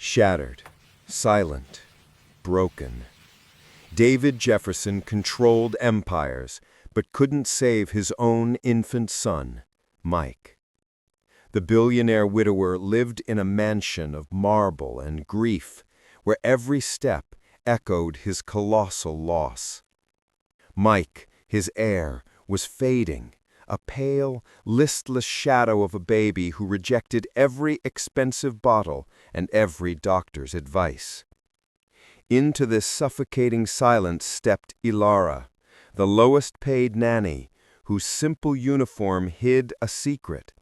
Shattered, silent, broken. David Jefferson controlled empires, but couldn't save his own infant son, Mike. The billionaire widower lived in a mansion of marble and grief, where every step echoed his colossal loss. Mike, his heir, was fading, a pale, listless shadow of a baby who rejected every expensive bottle and every doctor's advice. Into this suffocating silence stepped Ilara, the lowest-paid nanny, whose simple uniform hid a secret.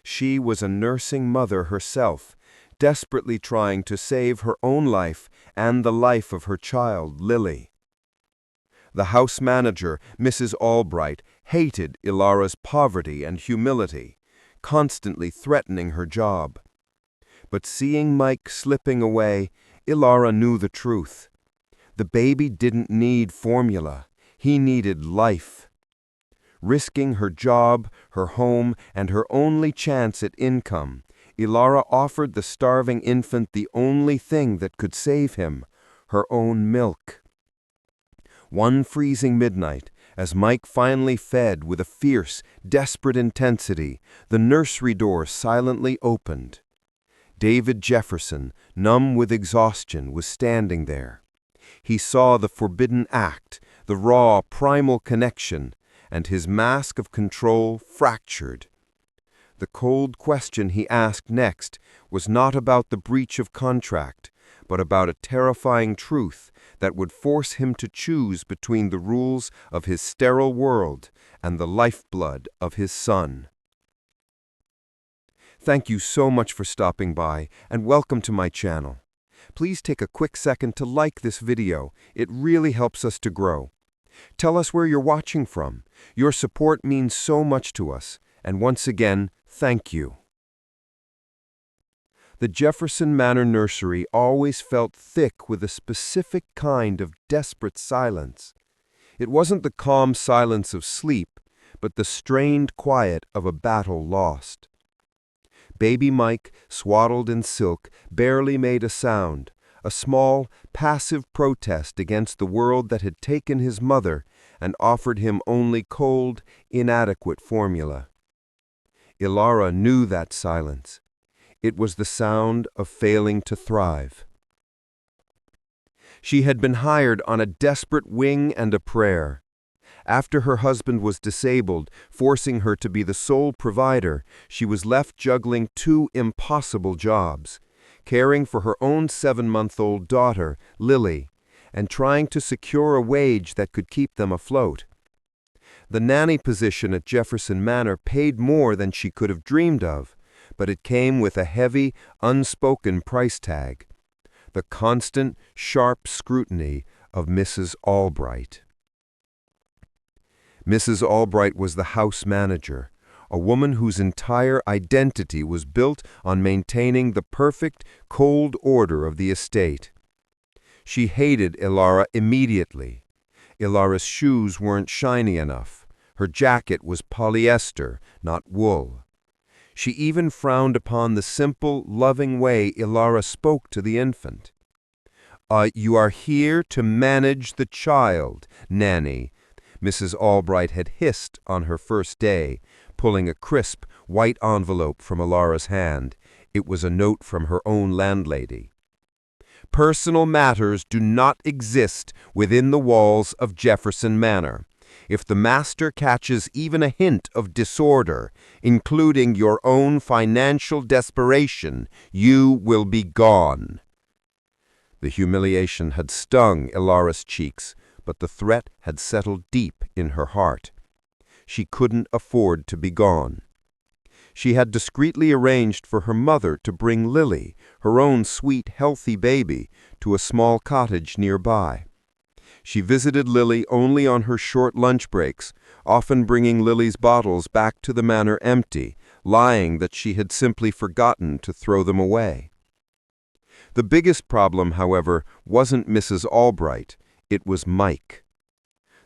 She was a nursing mother herself, desperately trying to save her own life and the life of her child, Lily. The house manager, Mrs. Albright, hated Ilara's poverty and humility, constantly threatening her job. But seeing Mike slipping away, Ilara knew the truth. The baby didn't need formula. He needed life. Risking her job, her home, and her only chance at income, Ilara offered the starving infant the only thing that could save him, her own milk. One freezing midnight, as Mike finally fed with a fierce, desperate intensity, the nursery door silently opened. David Jefferson, numb with exhaustion, was standing there. He saw the forbidden act, the raw, primal connection, and his mask of control fractured. The cold question he asked next was not about the breach of contract, but about a terrifying truth that would force him to choose between the rules of his sterile world and the lifeblood of his son. Thank you so much for stopping by, and welcome to my channel. Please take a quick second to like this video. It really helps us to grow. Tell us where you're watching from. Your support means so much to us, and once again, thank you. The Jefferson Manor nursery always felt thick with a specific kind of desperate silence. It wasn't the calm silence of sleep, but the strained quiet of a battle lost. Baby Mike, swaddled in silk, barely made a sound, a small, passive protest against the world that had taken his mother and offered him only cold, inadequate formula. Ilara knew that silence. It was the sound of failing to thrive. She had been hired on a desperate wing and a prayer. After her husband was disabled, forcing her to be the sole provider, she was left juggling two impossible jobs, caring for her own 7-month-old daughter, Lily, and trying to secure a wage that could keep them afloat. The nanny position at Jefferson Manor paid more than she could have dreamed of, but it came with a heavy, unspoken price tag: the constant, sharp scrutiny of Mrs. Albright. Mrs. Albright was the house manager, a woman whose entire identity was built on maintaining the perfect, cold order of the estate. She hated Ilara immediately. Ilara's shoes weren't shiny enough. Her jacket was polyester, not wool. She even frowned upon the simple, loving way Ilara spoke to the infant. You are here to manage the child, Nanny," Mrs. Albright had hissed on her first day, pulling a crisp, white envelope from Ilara's hand. It was a note from her own landlady. "Personal matters do not exist within the walls of Jefferson Manor. If the master catches even a hint of disorder, including your own financial desperation, you will be gone." The humiliation had stung Ilara's cheeks, but the threat had settled deep in her heart. She couldn't afford to be gone. She had discreetly arranged for her mother to bring Lily, her own sweet, healthy baby, to a small cottage nearby. She visited Lily only on her short lunch breaks, often bringing Lily's bottles back to the manor empty, lying that she had simply forgotten to throw them away. The biggest problem, however, wasn't Mrs. Albright. It was Mike.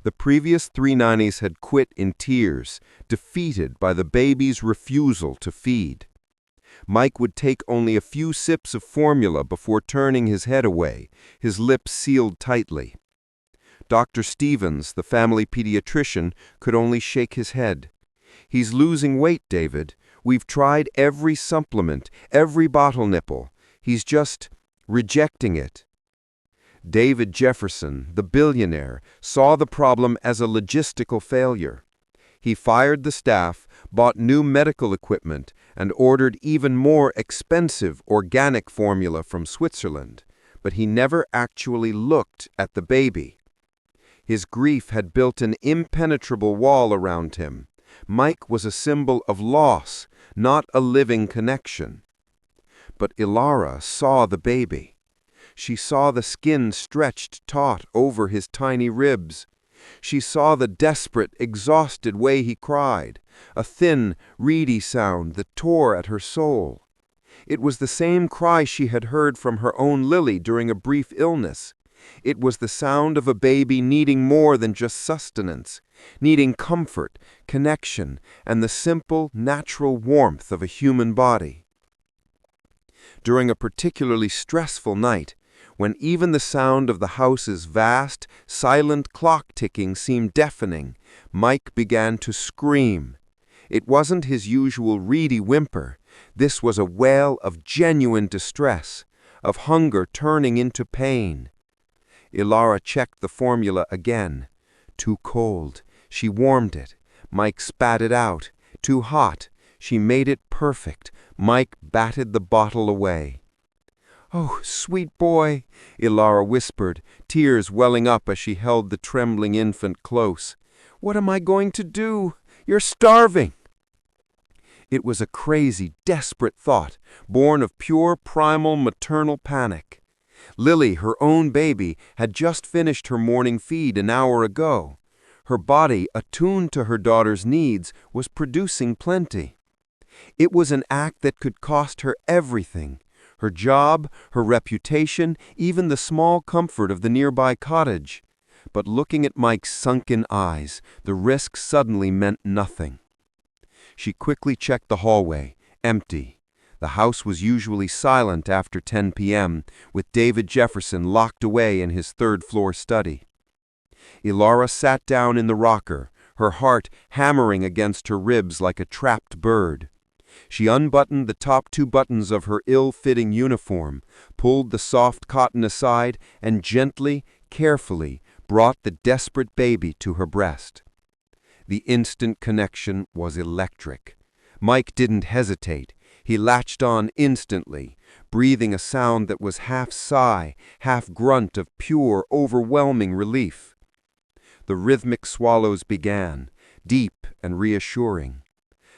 The previous 3 nannies had quit in tears, defeated by the baby's refusal to feed. Mike would take only a few sips of formula before turning his head away, his lips sealed tightly. Dr. Stevens, the family pediatrician, could only shake his head. "He's losing weight, David. We've tried every supplement, every bottle nipple. He's just rejecting it." David Jefferson, the billionaire, saw the problem as a logistical failure. He fired the staff, bought new medical equipment, and ordered even more expensive organic formula from Switzerland, but he never actually looked at the baby. His grief had built an impenetrable wall around him. Mike was a symbol of loss, not a living connection. But Ilara saw the baby. She saw the skin stretched taut over his tiny ribs. She saw the desperate, exhausted way he cried, a thin, reedy sound that tore at her soul. It was the same cry she had heard from her own Lily during a brief illness. It was the sound of a baby needing more than just sustenance, needing comfort, connection, and the simple, natural warmth of a human body. During a particularly stressful night, when even the sound of the house's vast, silent clock ticking seemed deafening, Mike began to scream. It wasn't his usual reedy whimper. This was a wail of genuine distress, of hunger turning into pain. Ilara checked the formula again. Too cold. She warmed it. Mike spat it out. Too hot. She made it perfect. Mike batted the bottle away. "Oh, sweet boy," Ilara whispered, tears welling up as she held the trembling infant close. "What am I going to do? You're starving." It was a crazy, desperate thought, born of pure primal maternal panic. Lily, her own baby, had just finished her morning feed an hour ago. Her body, attuned to her daughter's needs, was producing plenty. It was an act that could cost her everything: her job, her reputation, even the small comfort of the nearby cottage. But looking at Mike's sunken eyes, the risk suddenly meant nothing. She quickly checked the hallway, empty. The house was usually silent after 10 p.m., with David Jefferson locked away in his third-floor study. Ilara sat down in the rocker, her heart hammering against her ribs like a trapped bird. She unbuttoned the top 2 buttons of her ill-fitting uniform, pulled the soft cotton aside, and gently, carefully, brought the desperate baby to her breast. The instant connection was electric. Mike didn't hesitate. He latched on instantly, breathing a sound that was half sigh, half grunt of pure, overwhelming relief. The rhythmic swallows began, deep and reassuring.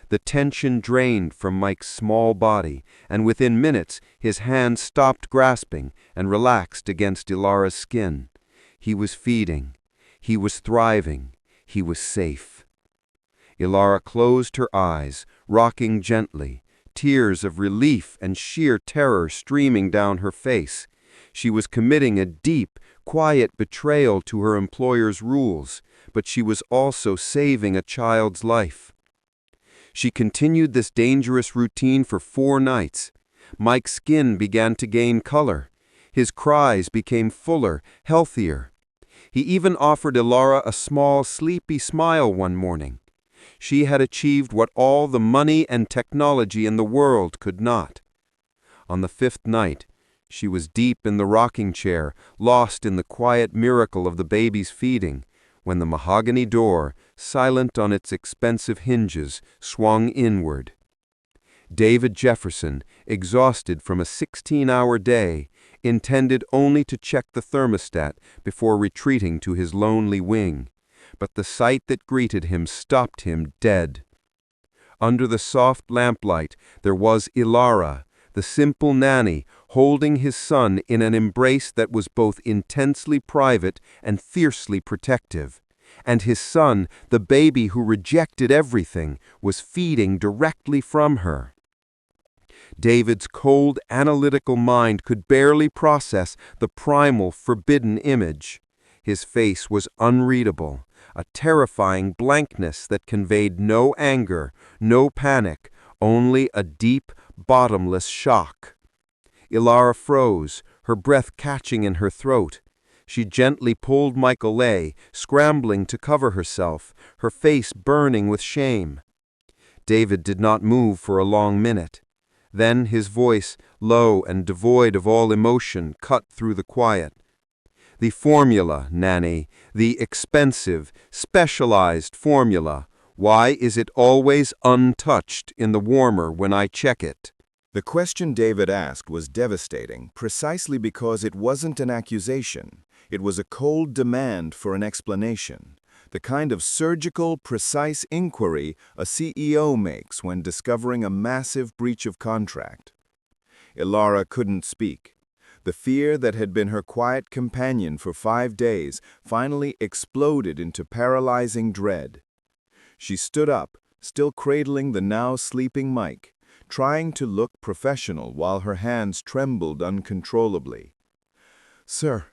The tension drained from Mike's small body, and within minutes his hand stopped grasping and relaxed against Ilara's skin. He was feeding. He was thriving. He was safe. Ilara closed her eyes, rocking gently, tears of relief and sheer terror streaming down her face. She was committing a deep, quiet betrayal to her employer's rules, but she was also saving a child's life. She continued this dangerous routine for 4 nights. Mike's skin began to gain color. His cries became fuller, healthier. He even offered Ilara a small, sleepy smile one morning. She had achieved what all the money and technology in the world could not. On the 5th night, she was deep in the rocking chair, lost in the quiet miracle of the baby's feeding, when the mahogany door, silent on its expensive hinges, swung inward. David Jefferson, exhausted from a 16-hour day, intended only to check the thermostat before retreating to his lonely wing, but the sight that greeted him stopped him dead. Under the soft lamplight there was Ilara, the simple nanny, holding his son in an embrace that was both intensely private and fiercely protective. And his son, the baby who rejected everything, was feeding directly from her. David's cold, analytical mind could barely process the primal, forbidden image. His face was unreadable, a terrifying blankness that conveyed no anger, no panic, only a deep, bottomless shock. Ilara froze, her breath catching in her throat. She gently pulled Mike away, scrambling to cover herself, her face burning with shame. David did not move for a long minute. Then his voice, low and devoid of all emotion, cut through the quiet. "The formula, Nanny, the expensive, specialized formula. Why is it always untouched in the warmer when I check it?" The question David asked was devastating, precisely because it wasn't an accusation. It was a cold demand for an explanation, the kind of surgical, precise inquiry a CEO makes when discovering a massive breach of contract. Ilara couldn't speak. The fear that had been her quiet companion for 5 days finally exploded into paralyzing dread. She stood up, still cradling the now sleeping Mike, trying to look professional while her hands trembled uncontrollably. "Sir,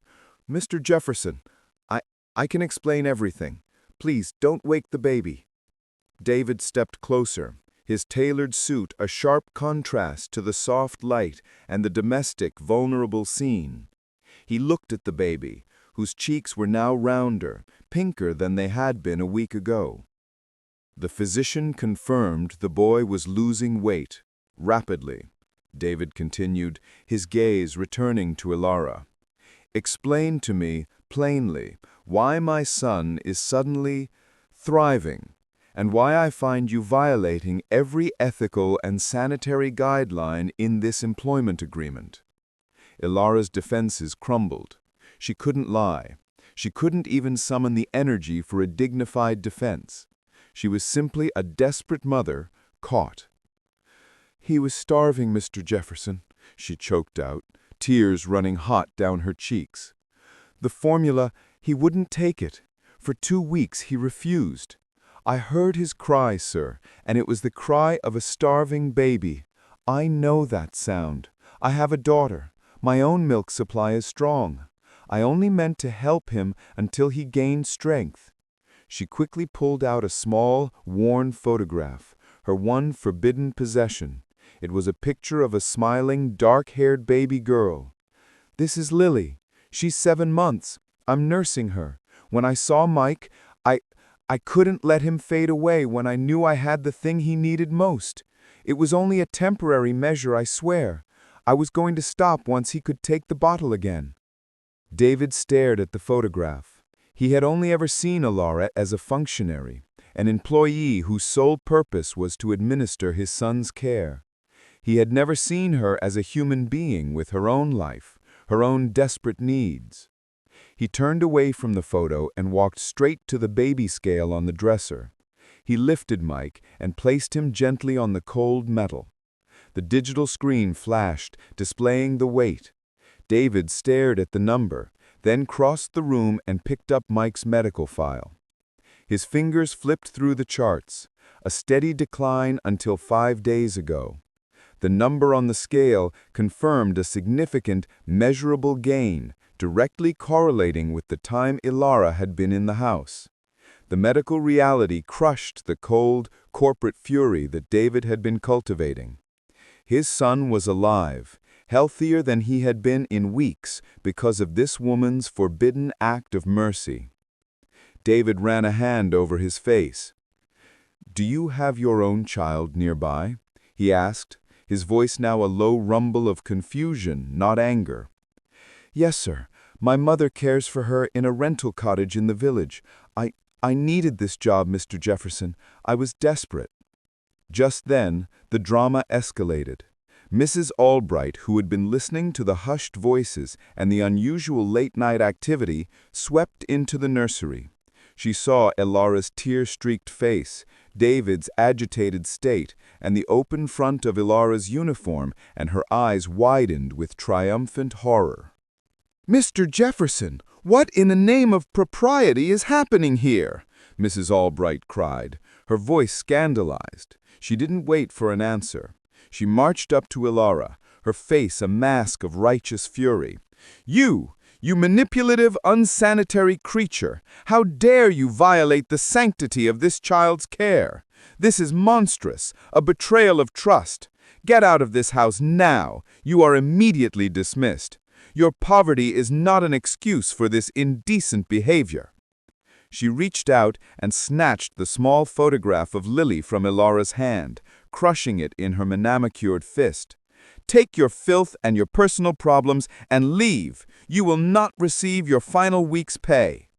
Mr. Jefferson, I can explain everything. Please don't wake the baby." David stepped closer, his tailored suit a sharp contrast to the soft light and the domestic, vulnerable scene. He looked at the baby, whose cheeks were now rounder, pinker than they had been a week ago. The physician confirmed the boy was losing weight, rapidly. David continued, his gaze returning to Ilara. "Explain to me, plainly, why my son is suddenly thriving, and why I find you violating every ethical and sanitary guideline in this employment agreement." Ilara's defenses crumbled. She couldn't lie. She couldn't even summon the energy for a dignified defense. She was simply a desperate mother, caught. "He was starving, Mr. Jefferson," she choked out, tears running hot down her cheeks. "The formula, he wouldn't take it. For 2 weeks he refused. I heard his cry, sir, and it was the cry of a starving baby. I know that sound. I have a daughter. My own milk supply is strong. I only meant to help him until he gained strength." She quickly pulled out a small, worn photograph, her one forbidden possession. It was a picture of a smiling, dark-haired baby girl. "This is Lily. She's 7 months. I'm nursing her. When I saw Mike, I couldn't let him fade away when I knew I had the thing he needed most. It was only a temporary measure, I swear. I was going to stop once he could take the bottle again." David stared at the photograph. He had only ever seen Ilara as a functionary, an employee whose sole purpose was to administer his son's care. He had never seen her as a human being with her own life, her own desperate needs. He turned away from the photo and walked straight to the baby scale on the dresser. He lifted Mike and placed him gently on the cold metal. The digital screen flashed, displaying the weight. David stared at the number, then crossed the room and picked up Mike's medical file. His fingers flipped through the charts, a steady decline until 5 days ago. The number on the scale confirmed a significant, measurable gain, directly correlating with the time Ilara had been in the house. The medical reality crushed the cold, corporate fury that David had been cultivating. His son was alive, healthier than he had been in weeks because of this woman's forbidden act of mercy. David ran a hand over his face. "Do you have your own child nearby?" he asked, his voice now a low rumble of confusion, not anger. "Yes, sir. My mother cares for her in a rental cottage in the village. I needed this job, Mr. Jefferson. I was desperate." Just then, the drama escalated. Mrs. Albright, who had been listening to the hushed voices and the unusual late-night activity, swept into the nursery. She saw Ilara's tear-streaked face, David's agitated state, and the open front of Ilara's uniform, and her eyes widened with triumphant horror. "Mr. Jefferson, what in the name of propriety is happening here?" Mrs. Albright cried, her voice scandalized. She didn't wait for an answer. She marched up to Ilara, her face a mask of righteous fury. You manipulative, unsanitary creature! How dare you violate the sanctity of this child's care? This is monstrous, a betrayal of trust. Get out of this house now. You are immediately dismissed. Your poverty is not an excuse for this indecent behavior." She reached out and snatched the small photograph of Lily from Ilara's hand, crushing it in her manicured fist. "Take your filth and your personal problems and leave. You will not receive your final week's pay."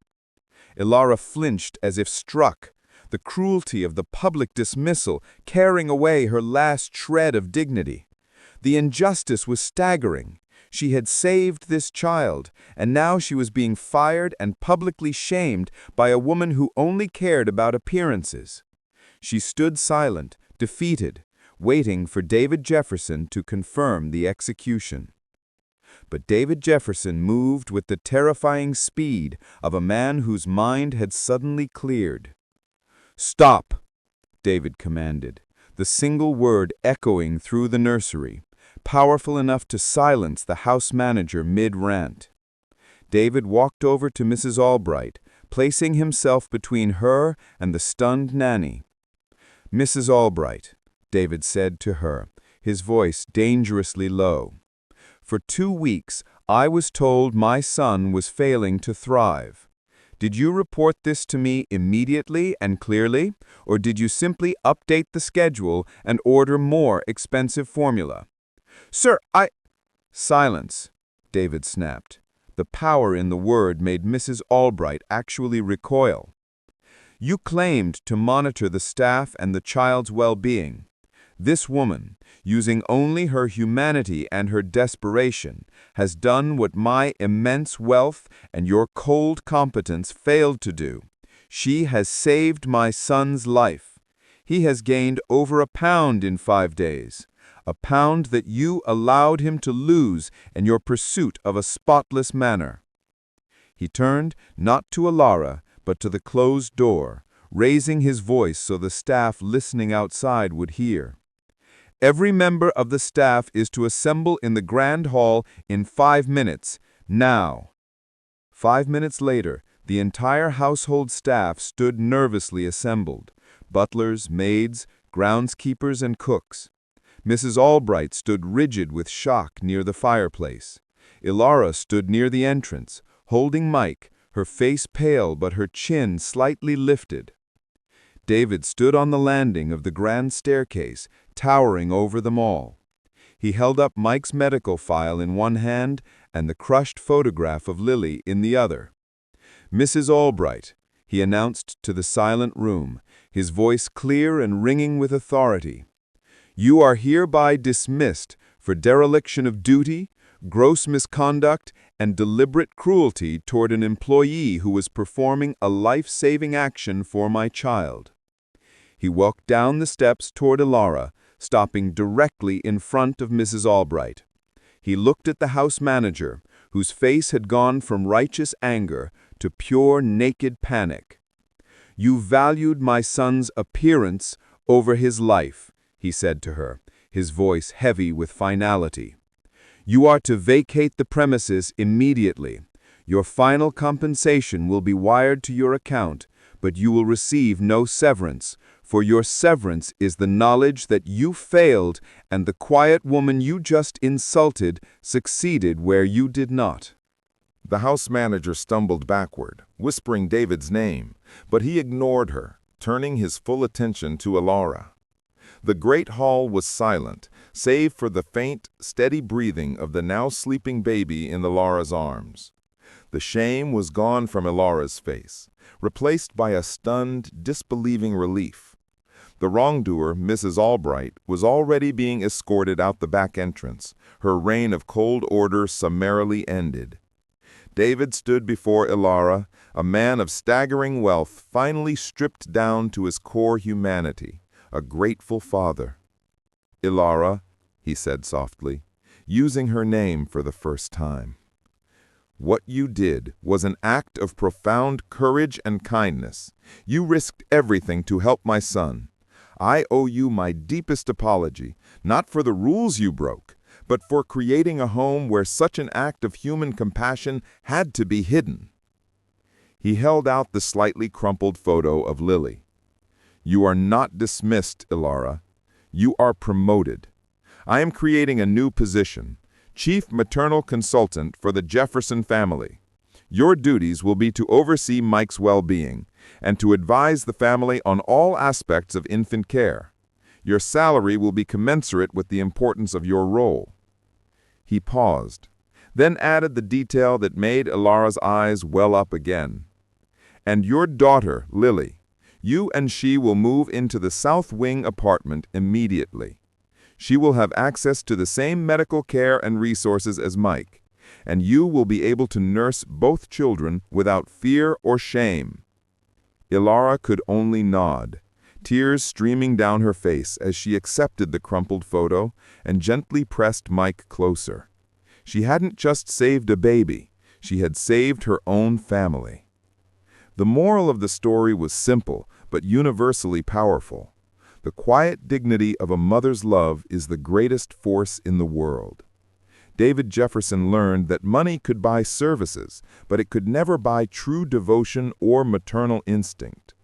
Ilara flinched as if struck, the cruelty of the public dismissal carrying away her last shred of dignity. The injustice was staggering. She had saved this child, and now she was being fired and publicly shamed by a woman who only cared about appearances. She stood silent, defeated, waiting for David Jefferson to confirm the execution. But David Jefferson moved with the terrifying speed of a man whose mind had suddenly cleared. "Stop," David commanded, the single word echoing through the nursery, powerful enough to silence the house manager mid-rant. David walked over to Mrs. Albright, placing himself between her and the stunned Nanny. "Mrs. Albright," David said to her, his voice dangerously low, "for 2 weeks I was told my son was failing to thrive. Did you report this to me immediately and clearly, or did you simply update the schedule and order more expensive formula?" "Sir, "Silence," David snapped. The power in the word made Mrs. Albright actually recoil. "You claimed to monitor the staff and the child's well-being. This woman, using only her humanity and her desperation, has done what my immense wealth and your cold competence failed to do. She has saved my son's life. He has gained over a pound in 5 days. A pound that you allowed him to lose in your pursuit of a spotless manner." He turned not to Ilara, but to the closed door, raising his voice so the staff listening outside would hear. "Every member of the staff is to assemble in the Grand Hall in 5 minutes, now." 5 minutes later, the entire household staff stood nervously assembled, butlers, maids, groundskeepers, and cooks. Mrs. Albright stood rigid with shock near the fireplace. Ilara stood near the entrance, holding Mike, her face pale but her chin slightly lifted. David stood on the landing of the grand staircase, towering over them all. He held up Mike's medical file in one hand and the crushed photograph of Lily in the other. "Mrs. Albright," he announced to the silent room, his voice clear and ringing with authority, "you are hereby dismissed for dereliction of duty, gross misconduct, and deliberate cruelty toward an employee who was performing a life-saving action for my child." He walked down the steps toward Ilara, stopping directly in front of Mrs. Albright. He looked at the house manager, whose face had gone from righteous anger to pure naked panic. "You valued my son's appearance over his life," he said to her, his voice heavy with finality. "You are to vacate the premises immediately. Your final compensation will be wired to your account, but you will receive no severance, for your severance is the knowledge that you failed and the quiet woman you just insulted succeeded where you did not." The house manager stumbled backward, whispering David's name, but he ignored her, turning his full attention to Ilara. The great hall was silent, save for the faint, steady breathing of the now sleeping baby in Ilara's arms. The shame was gone from Ilara's face, replaced by a stunned, disbelieving relief. The wrongdoer, Mrs. Albright, was already being escorted out the back entrance, her reign of cold order summarily ended. David stood before Ilara, a man of staggering wealth, finally stripped down to his core humanity, a grateful father. "Ilara," he said softly, using her name for the first time. "What you did was an act of profound courage and kindness. You risked everything to help my son. I owe you my deepest apology, not for the rules you broke, but for creating a home where such an act of human compassion had to be hidden." He held out the slightly crumpled photo of Lily. "You are not dismissed, Ilara. You are promoted. I am creating a new position, Chief Maternal Consultant for the Jefferson family. Your duties will be to oversee Mike's well-being and to advise the family on all aspects of infant care. Your salary will be commensurate with the importance of your role." He paused, then added the detail that made Ilara's eyes well up again. "And your daughter, Lily, you and she will move into the South Wing apartment immediately. She will have access to the same medical care and resources as Mike, and you will be able to nurse both children without fear or shame." Ilara could only nod, tears streaming down her face as she accepted the crumpled photo and gently pressed Mike closer. She hadn't just saved a baby, she had saved her own family. The moral of the story was simple but universally powerful. The quiet dignity of a mother's love is the greatest force in the world. David Jefferson learned that money could buy services, but it could never buy true devotion or maternal instinct.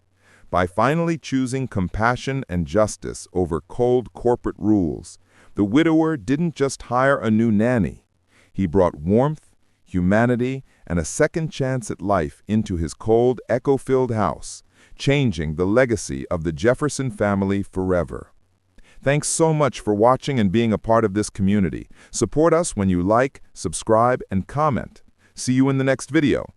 By finally choosing compassion and justice over cold corporate rules, the widower didn't just hire a new nanny. He brought warmth, humanity, and a second chance at life into his cold, echo-filled house, changing the legacy of the Jefferson family forever. Thanks so much for watching and being a part of this community. Support us when you like, subscribe, and comment. See you in the next video.